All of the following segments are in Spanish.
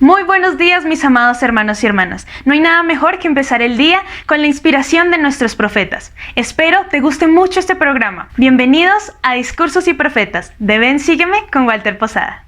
Muy buenos días, mis amados hermanos y hermanas. No hay nada mejor que empezar el día con la inspiración de nuestros profetas. Espero te guste mucho este programa. Bienvenidos a Discursos y Profetas de Ven Sígueme con Walter Posada.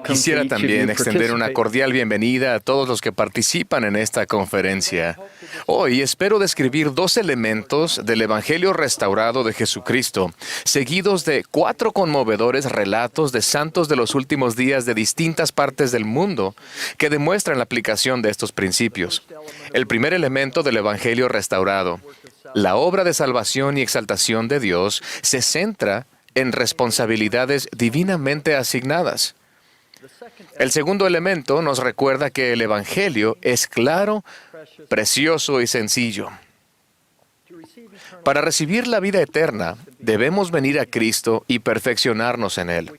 Quisiera también extender una cordial bienvenida a todos los que participan en esta conferencia. Hoy espero describir 2 elementos del Evangelio restaurado de Jesucristo, seguidos de 4 conmovedores relatos de santos de los últimos días de distintas partes del mundo que demuestran la aplicación de estos principios. El primer elemento del Evangelio restaurado, la obra de salvación y exaltación de Dios, se centra en responsabilidades divinamente asignadas. El segundo elemento nos recuerda que el Evangelio es claro, precioso y sencillo. Para recibir la vida eterna, debemos venir a Cristo y perfeccionarnos en Él.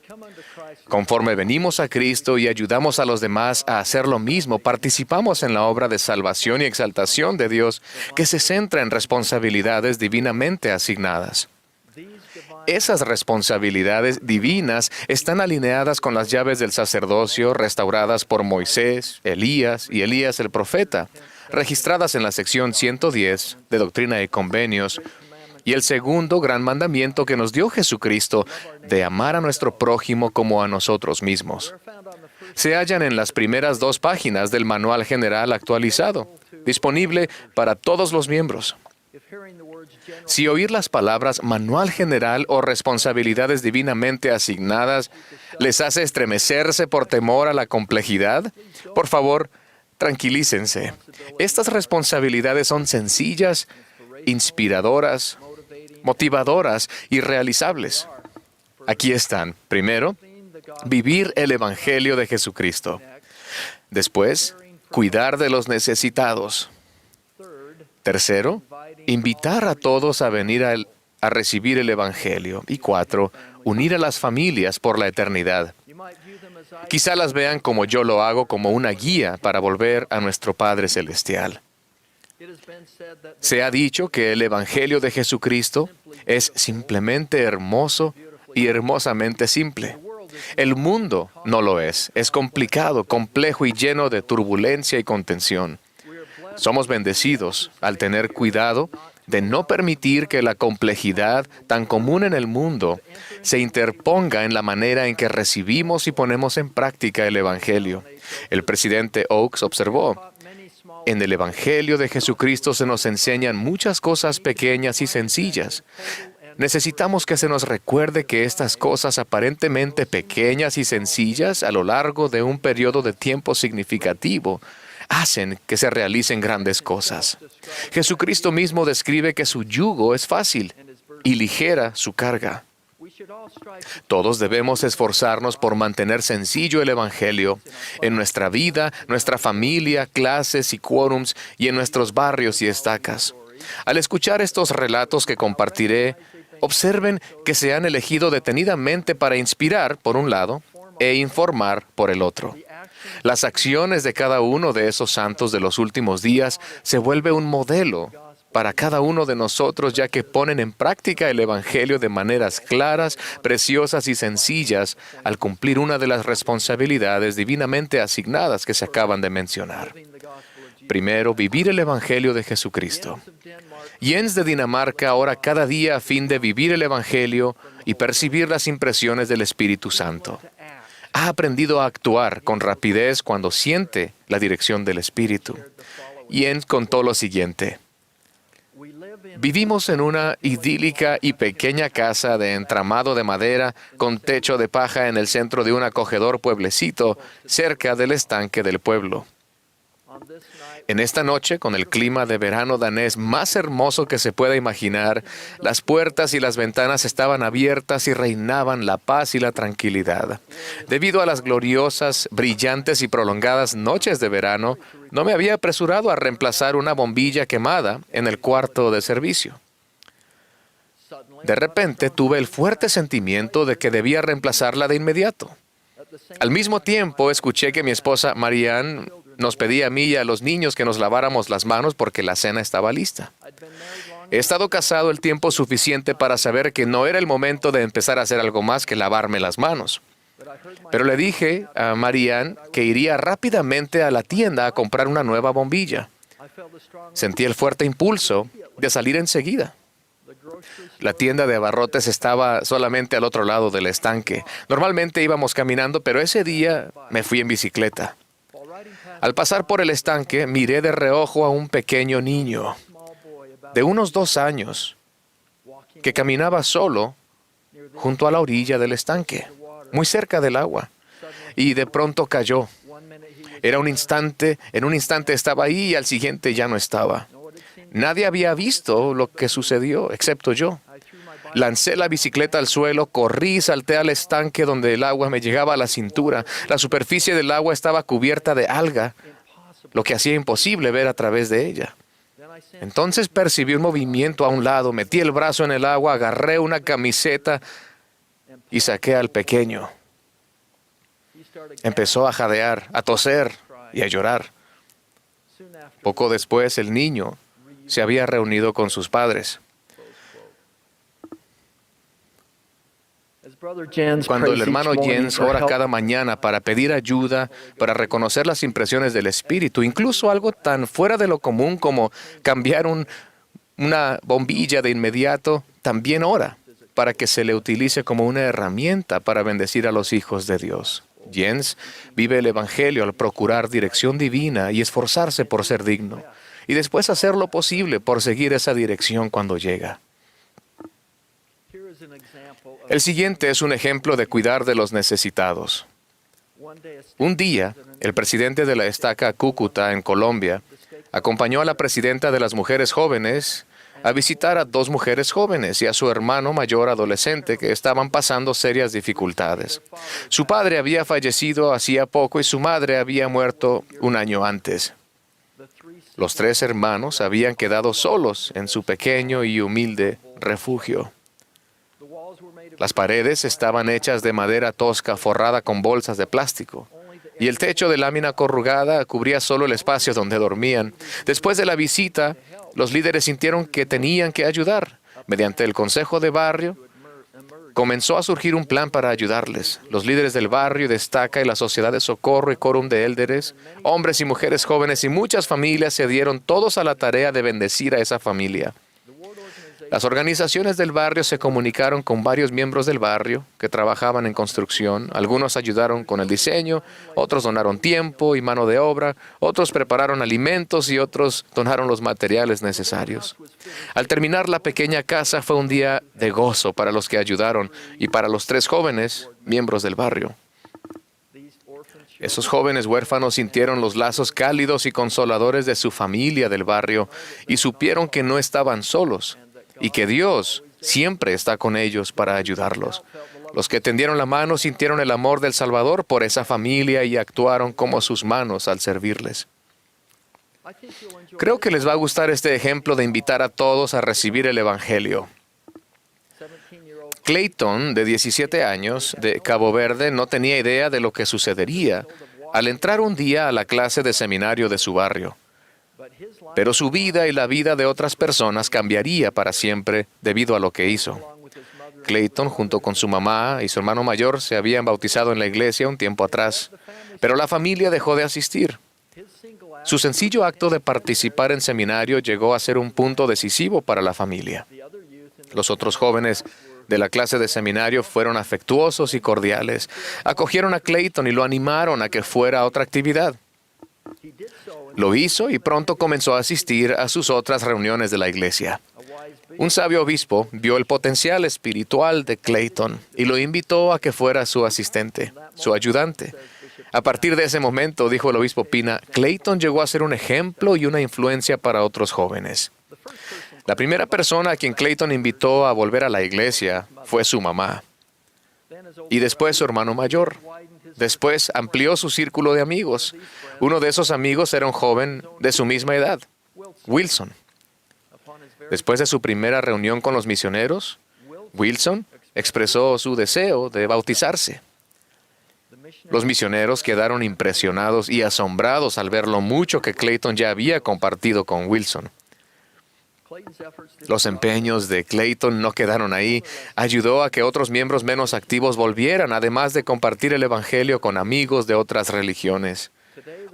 Conforme venimos a Cristo y ayudamos a los demás a hacer lo mismo, participamos en la obra de salvación y exaltación de Dios que se centra en responsabilidades divinamente asignadas. Esas responsabilidades divinas están alineadas con las llaves del sacerdocio restauradas por Moisés, Elías y Elías el profeta, registradas en la sección 110 de Doctrina y Convenios, y el segundo gran mandamiento que nos dio Jesucristo de amar a nuestro prójimo como a nosotros mismos. Se hallan en las primeras 2 páginas del Manual General actualizado, disponible para todos los miembros. Si oír las palabras manual general o responsabilidades divinamente asignadas les hace estremecerse por temor a la complejidad, por favor, tranquilícense. Estas responsabilidades son sencillas, inspiradoras, motivadoras y realizables. Aquí están. Primero, vivir el Evangelio de Jesucristo. Después, cuidar de los necesitados. Tercero, invitar a todos a venir a recibir el Evangelio. Y 4, unir a las familias por la eternidad. Quizá las vean como yo lo hago, como una guía para volver a nuestro Padre Celestial. Se ha dicho que el Evangelio de Jesucristo es simplemente hermoso y hermosamente simple. El mundo no lo es. Es complicado, complejo y lleno de turbulencia y contención. Somos bendecidos al tener cuidado de no permitir que la complejidad tan común en el mundo se interponga en la manera en que recibimos y ponemos en práctica el Evangelio. El presidente Oaks observó: en el Evangelio de Jesucristo se nos enseñan muchas cosas pequeñas y sencillas. Necesitamos que se nos recuerde que estas cosas aparentemente pequeñas y sencillas a lo largo de un periodo de tiempo significativo hacen que se realicen grandes cosas. Jesucristo mismo describe que su yugo es fácil y ligera su carga. Todos debemos esforzarnos por mantener sencillo el Evangelio en nuestra vida, nuestra familia, clases y quórums y en nuestros barrios y estacas. Al escuchar estos relatos que compartiré, observen que se han elegido detenidamente para inspirar, por un lado, e informar, por el otro. Las acciones de cada uno de esos santos de los últimos días se vuelve un modelo para cada uno de nosotros, ya que ponen en práctica el Evangelio de maneras claras, preciosas y sencillas al cumplir una de las responsabilidades divinamente asignadas que se acaban de mencionar. Primero, vivir el Evangelio de Jesucristo. Jens de Dinamarca ora cada día a fin de vivir el Evangelio y percibir las impresiones del Espíritu Santo. Ha aprendido a actuar con rapidez cuando siente la dirección del Espíritu. Jens contó lo siguiente: vivimos en una idílica y pequeña casa de entramado de madera con techo de paja en el centro de un acogedor pueblecito cerca del estanque del pueblo. En esta noche, con el clima de verano danés más hermoso que se pueda imaginar, las puertas y las ventanas estaban abiertas y reinaban la paz y la tranquilidad. Debido a las gloriosas, brillantes y prolongadas noches de verano, no me había apresurado a reemplazar una bombilla quemada en el cuarto de servicio. De repente tuve el fuerte sentimiento de que debía reemplazarla de inmediato. Al mismo tiempo, escuché que mi esposa Marianne nos pedía a mí y a los niños que nos laváramos las manos porque la cena estaba lista. He estado casado el tiempo suficiente para saber que no era el momento de empezar a hacer algo más que lavarme las manos. Pero le dije a Marianne que iría rápidamente a la tienda a comprar una nueva bombilla. Sentí el fuerte impulso de salir enseguida. La tienda de abarrotes estaba solamente al otro lado del estanque. Normalmente íbamos caminando, pero ese día me fui en bicicleta. Al pasar por el estanque, miré de reojo a un pequeño niño de unos 2 años que caminaba solo junto a la orilla del estanque, muy cerca del agua, y de pronto cayó. En un instante estaba ahí y al siguiente ya no estaba. Nadie había visto lo que sucedió, excepto yo. Lancé la bicicleta al suelo, corrí y salté al estanque donde el agua me llegaba a la cintura. La superficie del agua estaba cubierta de alga, lo que hacía imposible ver a través de ella. Entonces percibí un movimiento a un lado, metí el brazo en el agua, agarré una camiseta y saqué al pequeño. Empezó a jadear, a toser y a llorar. Poco después, el niño se había reunido con sus padres. Cuando el hermano Jens ora cada mañana para pedir ayuda, para reconocer las impresiones del Espíritu, incluso algo tan fuera de lo común como cambiar una bombilla de inmediato, también ora para que se le utilice como una herramienta para bendecir a los hijos de Dios. Jens vive el Evangelio al procurar dirección divina y esforzarse por ser digno, y después hacer lo posible por seguir esa dirección cuando llega. El siguiente es un ejemplo de cuidar de los necesitados. Un día, el presidente de la estaca Cúcuta, en Colombia, acompañó a la presidenta de las mujeres jóvenes a visitar a 2 mujeres jóvenes y a su hermano mayor adolescente que estaban pasando serias dificultades. Su padre había fallecido hacía poco y su madre había muerto un año antes. Los 3 hermanos habían quedado solos en su pequeño y humilde refugio. Las paredes estaban hechas de madera tosca forrada con bolsas de plástico, y el techo de lámina corrugada cubría solo el espacio donde dormían. Después de la visita, los líderes sintieron que tenían que ayudar. Mediante el consejo de barrio, comenzó a surgir un plan para ayudarles. Los líderes del barrio de Estaca y la Sociedad de Socorro y Quórum de Élderes, hombres y mujeres jóvenes y muchas familias se dieron todos a la tarea de bendecir a esa familia. Las organizaciones del barrio se comunicaron con varios miembros del barrio que trabajaban en construcción. Algunos ayudaron con el diseño, otros donaron tiempo y mano de obra, otros prepararon alimentos y otros donaron los materiales necesarios. Al terminar la pequeña casa fue un día de gozo para los que ayudaron y para los 3 jóvenes miembros del barrio. Esos jóvenes huérfanos sintieron los lazos cálidos y consoladores de su familia del barrio y supieron que no estaban solos y que Dios siempre está con ellos para ayudarlos. Los que tendieron la mano sintieron el amor del Salvador por esa familia y actuaron como sus manos al servirles. Creo que les va a gustar este ejemplo de invitar a todos a recibir el Evangelio. Clayton, de 17 años, de Cabo Verde, no tenía idea de lo que sucedería al entrar un día a la clase de seminario de su barrio. Pero su vida y la vida de otras personas cambiaría para siempre debido a lo que hizo. Clayton, junto con su mamá y su hermano mayor, se habían bautizado en la iglesia un tiempo atrás, pero la familia dejó de asistir. Su sencillo acto de participar en seminario llegó a ser un punto decisivo para la familia. Los otros jóvenes de la clase de seminario fueron afectuosos y cordiales. Acogieron a Clayton y lo animaron a que fuera a otra actividad. Lo hizo y pronto comenzó a asistir a sus otras reuniones de la iglesia. Un sabio obispo vio el potencial espiritual de Clayton y lo invitó a que fuera su asistente, su ayudante. A partir de ese momento, dijo el obispo Pina, Clayton llegó a ser un ejemplo y una influencia para otros jóvenes. La primera persona a quien Clayton invitó a volver a la iglesia fue su mamá. Y después su hermano mayor. Después amplió su círculo de amigos. Uno de esos amigos era un joven de su misma edad, Wilson. Después de su primera reunión con los misioneros, Wilson expresó su deseo de bautizarse. Los misioneros quedaron impresionados y asombrados al ver lo mucho que Clayton ya había compartido con Wilson. Los empeños de Clayton no quedaron ahí. Ayudó a que otros miembros menos activos volvieran, además de compartir el Evangelio con amigos de otras religiones.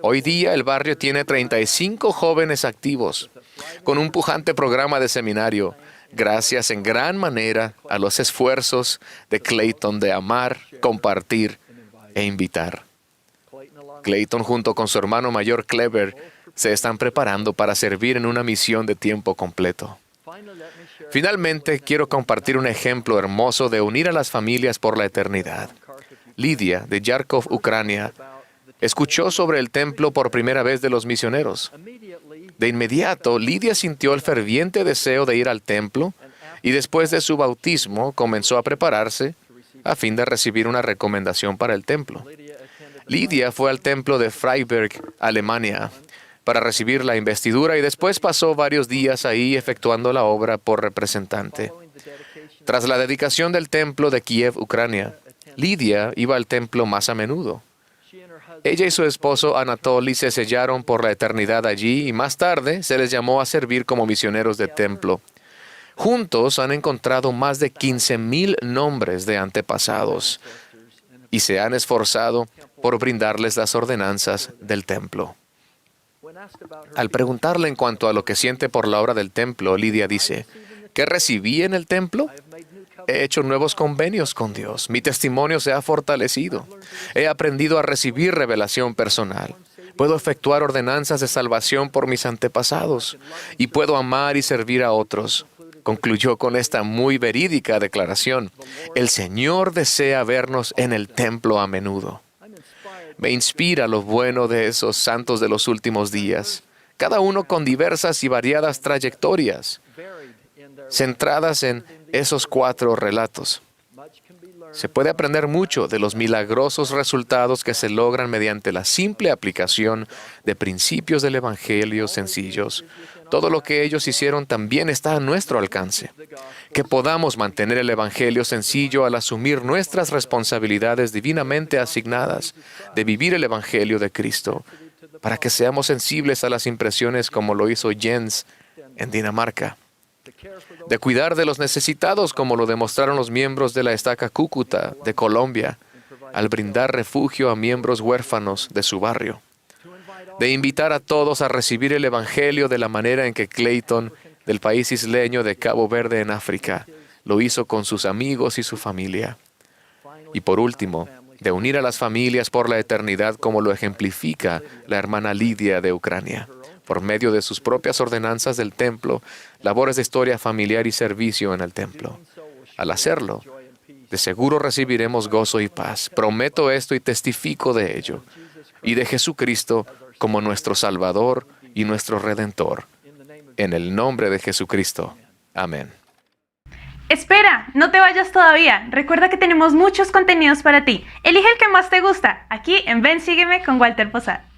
Hoy día el barrio tiene 35 jóvenes activos, con un pujante programa de seminario, gracias en gran manera a los esfuerzos de Clayton de amar, compartir e invitar. Clayton, junto con su hermano mayor Clever, se están preparando para servir en una misión de tiempo completo. Finalmente, quiero compartir un ejemplo hermoso de unir a las familias por la eternidad. Lidia, de Yarkov, Ucrania, escuchó sobre el templo por primera vez de los misioneros. De inmediato, Lidia sintió el ferviente deseo de ir al templo y después de su bautismo comenzó a prepararse a fin de recibir una recomendación para el templo. Lidia fue al templo de Freiberg, Alemania, para recibir la investidura y después pasó varios días ahí efectuando la obra por representante. Tras la dedicación del templo de Kiev, Ucrania, Lidia iba al templo más a menudo. Ella y su esposo Anatoly se sellaron por la eternidad allí y más tarde se les llamó a servir como misioneros de templo. Juntos han encontrado más de 15,000 nombres de antepasados y se han esforzado por brindarles las ordenanzas del templo. Al preguntarle en cuanto a lo que siente por la obra del templo, Lidia dice, ¿qué recibí en el templo? He hecho nuevos convenios con Dios. Mi testimonio se ha fortalecido. He aprendido a recibir revelación personal. Puedo efectuar ordenanzas de salvación por mis antepasados y puedo amar y servir a otros. Concluyó con esta muy verídica declaración. El Señor desea vernos en el templo a menudo. Me inspira lo bueno de esos santos de los últimos días, cada uno con diversas y variadas trayectorias, centradas en esos 4 relatos. Se puede aprender mucho de los milagrosos resultados que se logran mediante la simple aplicación de principios del Evangelio sencillos. Todo lo que ellos hicieron también está a nuestro alcance. Que podamos mantener el Evangelio sencillo al asumir nuestras responsabilidades divinamente asignadas de vivir el Evangelio de Cristo, para que seamos sensibles a las impresiones como lo hizo Jens en Dinamarca. De cuidar de los necesitados como lo demostraron los miembros de la Estaca Cúcuta de Colombia, al brindar refugio a miembros huérfanos de su barrio. De invitar a todos a recibir el Evangelio de la manera en que Clayton, del país isleño de Cabo Verde en África, lo hizo con sus amigos y su familia. Y por último, de unir a las familias por la eternidad como lo ejemplifica la hermana Lidia de Ucrania, por medio de sus propias ordenanzas del templo, labores de historia familiar y servicio en el templo. Al hacerlo, de seguro recibiremos gozo y paz. Prometo esto y testifico de ello, y de Jesucristo como nuestro Salvador y nuestro Redentor. En el nombre de Jesucristo. Amén. Espera, no te vayas todavía. Recuerda que tenemos muchos contenidos para ti. Elige el que más te gusta, aquí en Ven, Sígueme con Walter Posada.